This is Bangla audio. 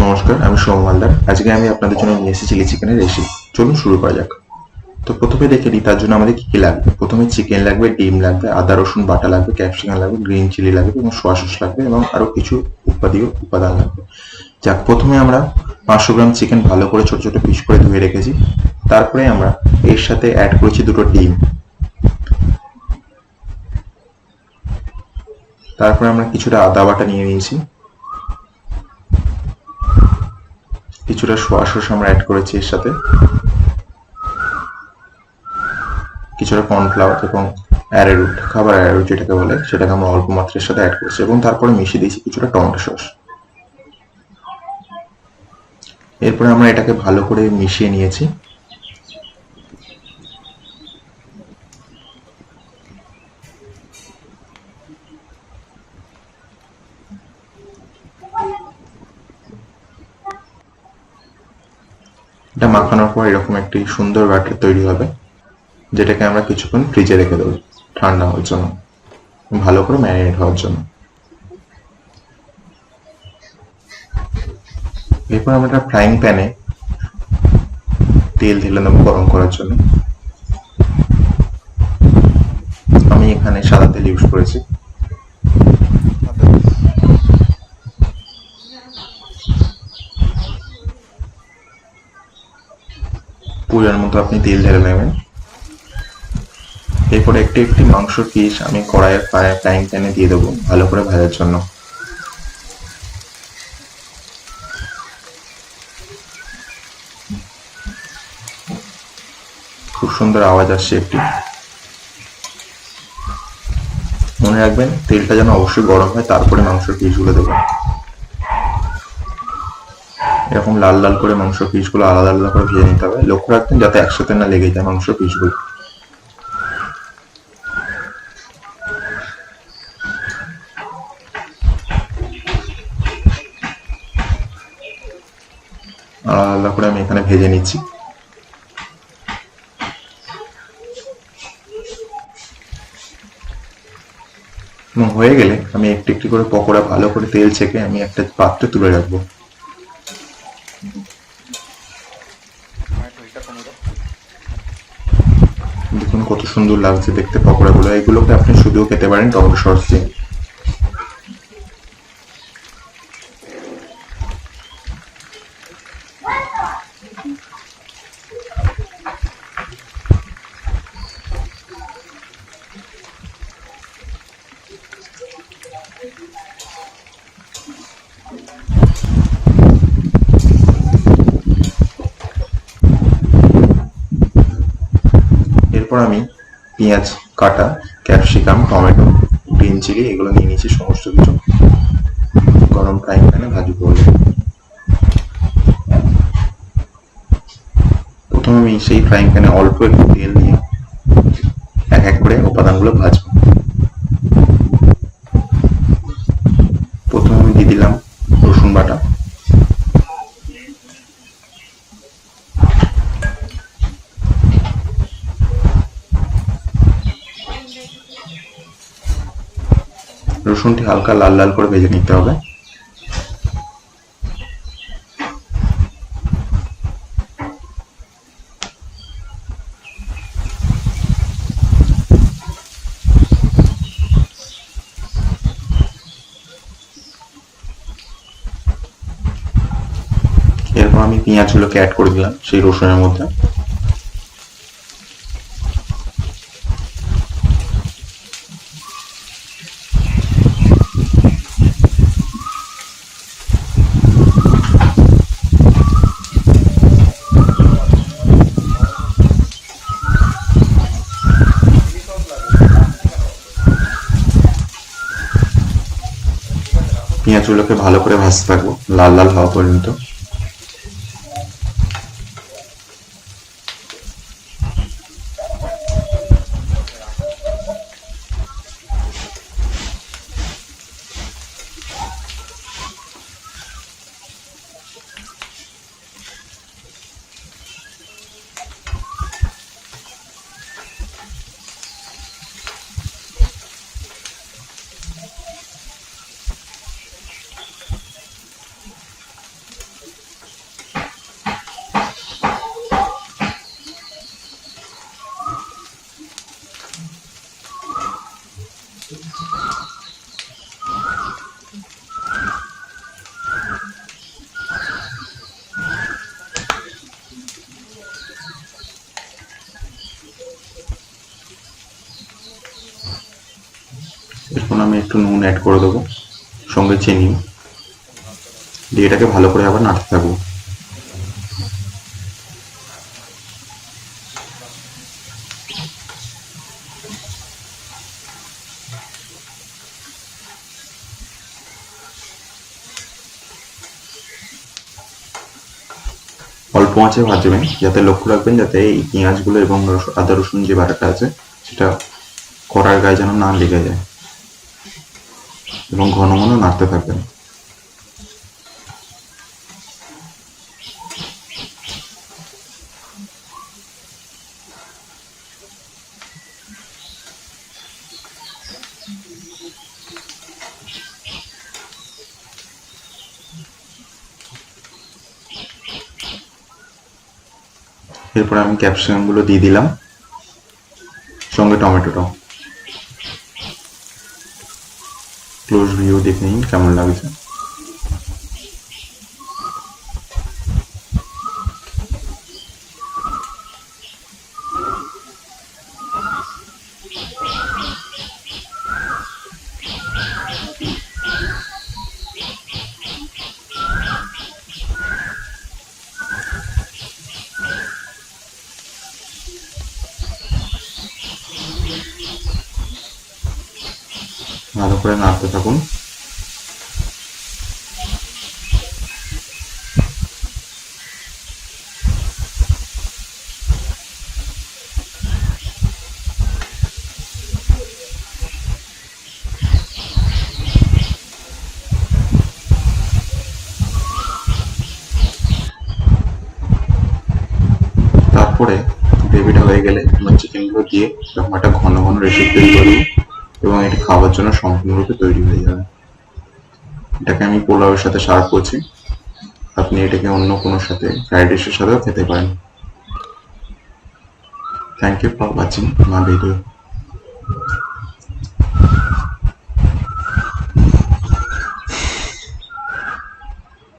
নমস্কার, আমি সোহম হালদার। আজকে আমি আপনাদের জন্য নিয়ে এসেছি চিলি চিকেনের রেসিপি। চলুন শুরু করা যাক। তো প্রথমে দেখে নিই তার জন্য আমাদের কি কি লাগবে। প্রথমে চিকেন লাগবে, ডিম লাগবে, আদা রসুন বাটা লাগবে, ক্যাপসিকাম লাগবে, গ্রিন চিলি লাগবে এবং সোয়া সস লাগবে এবং আরো কিছু উপাদান লাগবে। যাক, প্রথমে আমরা 500 গ্রাম চিকেন ভালো করে ছোট ছোট পিস করে ধুয়ে রেখেছি। তারপরে আমরা এর সাথে অ্যাড করেছি দুটো ডিম। তারপরে আমরা কিছুটা আদা বাটা নিয়ে নিয়েছি, কিছুটা সোয়া সস আমরা অ্যাড করেছি এর সাথে, কিছুটা কর্নফ্লাওয়ার এবং অ্যারারুট, খাবার অ্যারারুট যেটাকে বলে, সেটাকে আমরা অল্প মাত্রার সাথে অ্যাড করেছি এবং তারপরে মিশিয়ে দিয়েছি কিছুটা টমেটো সস। এরপরে আমরা এটাকে ভালো করে মিশিয়ে নিয়েছি। এটা মাখানোর পর এরকম একটি সুন্দর ব্যাটার তৈরি হবে, যেটাকে আমরা কিছুক্ষণ ফ্রিজে রেখে দেবো ঠান্ডা হওয়ার জন্য, ভালো করে ম্যারিনেট হওয়ার জন্য। এরপর আমরা একটা ফ্রাইং প্যানে তেল ঢেলে নেবো গরম করার জন্য। আমি এখানে সাদা তেল ইউজ করেছি। পরিমাণ মতো আপনি তেল ঢেলে নেবেন। এরপরে একটি একটি মাংসর পিস আমি কড়াইয়ের ফ্রাইং প্যানে দিয়ে দেবো ভালো করে ভাজার জন্য। খুব সুন্দর আওয়াজ আসছে একটি। মনে রাখবেন তেলটা যেন অবশ্যই গরম হয়, তারপরে মাংসের পিসগুলো দেবেন। এরকম লাল লাল করে মাংসের পিসগুলো আলাদা আলাদা করে ভেজে নিতে হবে। লক্ষ্য রাখবেন যাতে একসাথে না লেগে যায় মাংসের পিসগুলো। আলাদা আলাদা করে আমি এখানে ভেজে নিচ্ছি। এবং হয়ে গেলে আমি একটু একটু করে পকোড়া ভালো করে তেল ছেঁকে আমি একটা পাত্রে তুলে রাখবো। দেখুন কত সুন্দর লাগছে দেখতে পকোড়াগুলো। এগুলোকে আপনি শুধুও খেতে পারেন টমেটো সস দিয়ে। এরপর আমি পেঁয়াজ কাটা, ক্যাপসিকাম, টমেটো, গ্রিন চিলি এগুলো নিয়ে নিয়েছি সমস্ত কিছু। গরম ফ্রাইং প্যানে ভাজবো বলে প্রথমে আমি সেই ফ্রাইং প্যানে অল্প একটু তেল দিয়ে এক এক করে উপাদানগুলো ভাজবো। প্রথমে আমি দিয়ে দিলাম রসুন বাটা, রসুনটি হালকা লাল লাল করে ভেজে নিতে হবে। এরপর আমি পেঁয়াজগুলোকে অ্যাড করে দিলাম সেই রসুনের মধ্যে। পেঁয়াজগুলোকে ভালো করে ভাজতে থাকবো লাল লাল হওয়া পর্যন্ত। একটু নুন অ্যাড করে দেবো, সঙ্গে চিনি দিয়ে এটাকে ভালো করে আবার নাড়তে থাকবো। অল্প আঁচে ভাজবেন, যাতে লক্ষ্য রাখবেন যাতে এই পেঁয়াজগুলো এবং আদা রসুন যে বাটাটা আছে সেটা কড়ার গায়ে যেন না লেগে যায়, এবং ঘন ঘন নাড়তে থাকবেন। এরপর আমি ক্যাপসিকাম গুলো দিয়ে দিলাম, সঙ্গে টমেটোটাও। ক্লোজ ভিউ দেখে নিন কেমন লাগছে। ভালো করে নাড়তে থাকুন। তারপরে গ্রেভিটা হয়ে গেলে আমার চিকেনগুলো দিয়ে এরকম একটা ঘন ঘন রেসিপি তৈরি করবো, এবং এটি খাওয়ার জন্য সম্পূর্ণরূপে তৈরি হয়ে যাবে। এটাকে আমি পোলাওয়ের সাথে সার্ভ করছি, আপনি এটাকে অন্য কোনো সাথে ফ্রাইড রাইসের সাথেও খেতে পারেন। Thank you for watching my video.